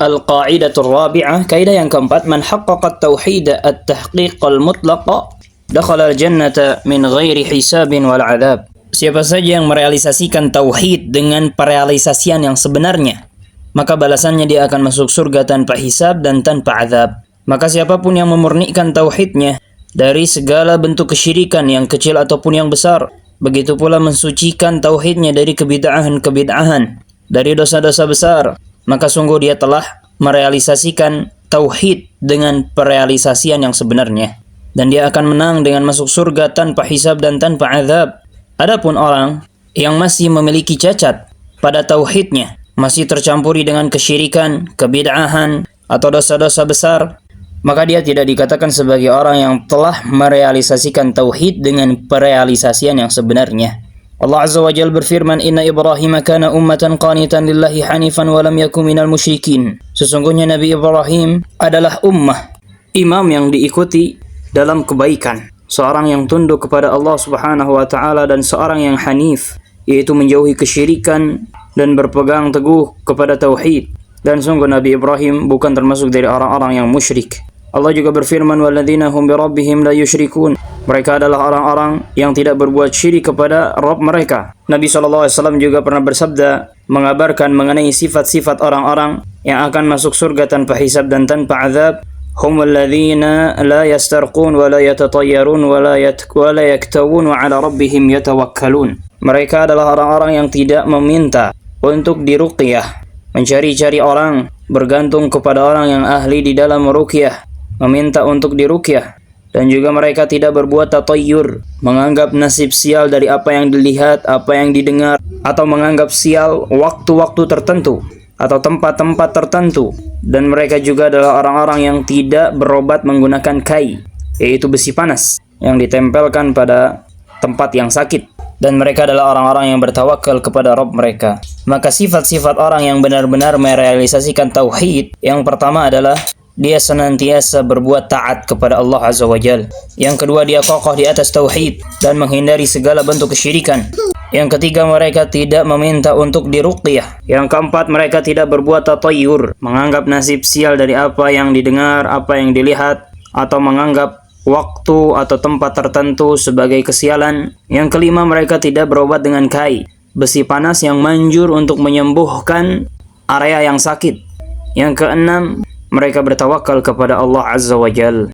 Al-qa'idatul rabi'ah, kaidah yang keempat, man haqqaqa at-tauhid at-tahqiq al-mutlaq dakhala al-jannata min ghairi hisabin wal 'adzab. Siapa saja yang merealisasikan tauhid dengan perealisasian yang sebenarnya, maka balasannya dia akan masuk surga tanpa hisab dan tanpa azab. Maka siapapun yang memurnikan tauhidnya dari segala bentuk kesyirikan yang kecil ataupun yang besar, begitu pula mensucikan tauhidnya dari kebid'ahan, dari dosa-dosa besar, maka sungguh dia telah merealisasikan tauhid dengan perealisasian yang sebenarnya, dan dia akan menang dengan masuk surga tanpa hisab dan tanpa azab. Adapun orang yang masih memiliki cacat pada tauhidnya, masih tercampuri dengan kesyirikan, kebid'ahan, atau dosa-dosa besar, maka dia tidak dikatakan sebagai orang yang telah merealisasikan tauhid dengan perealisasian yang sebenarnya. Allah Azza wa Jalla berfirman, Inna Ibrahim kana ummatan qanitan lillahi hanifan wa lam yakun minal musyrikin. Sesungguhnya Nabi Ibrahim adalah ummah, imam yang diikuti dalam kebaikan, seorang yang tunduk kepada Allah Subhanahu wa taala, dan seorang yang hanif, yaitu menjauhi kesyirikan dan berpegang teguh kepada tauhid. Dan sungguh Nabi Ibrahim bukan termasuk dari orang-orang yang musyrik. Allah juga berfirman, walladzina hum birabbihim la yusyrikun. Mereka adalah orang-orang yang tidak berbuat syirik kepada Rabb mereka. Nabi SAW juga pernah bersabda, mengabarkan mengenai sifat-sifat orang-orang yang akan masuk surga tanpa hisab dan tanpa azab. Humul ladzina la yastarqun wa la yatatayyarun wa la yaktawun wa ala rabbihim yatawakkalun. Mereka adalah orang-orang yang tidak meminta untuk diruqyah, mencari-cari orang, bergantung kepada orang yang ahli di dalam meruqyah, meminta untuk diruqyah, dan juga mereka tidak berbuat tatayyur, menganggap nasib sial dari apa yang dilihat, apa yang didengar, atau menganggap sial waktu-waktu tertentu atau tempat-tempat tertentu. Dan mereka juga adalah orang-orang yang tidak berobat menggunakan kai, yaitu besi panas yang ditempelkan pada tempat yang sakit. Dan mereka adalah orang-orang yang bertawakal kepada Rabb mereka. Maka sifat-sifat orang yang benar-benar merealisasikan tauhid, yang pertama adalah dia senantiasa berbuat taat kepada Allah Azza wa Jalla. Yang kedua, dia kokoh di atas tauhid dan menghindari segala bentuk kesyirikan. Yang ketiga, mereka tidak meminta untuk diruqyah. Yang keempat, mereka tidak berbuat tatayyur, menganggap nasib sial dari apa yang didengar, apa yang dilihat, atau menganggap waktu atau tempat tertentu sebagai kesialan. Yang kelima, mereka tidak berobat dengan kai, besi panas yang manjur untuk menyembuhkan area yang sakit. Yang keenam, mereka bertawakal kepada Allah Azza wa Jalla.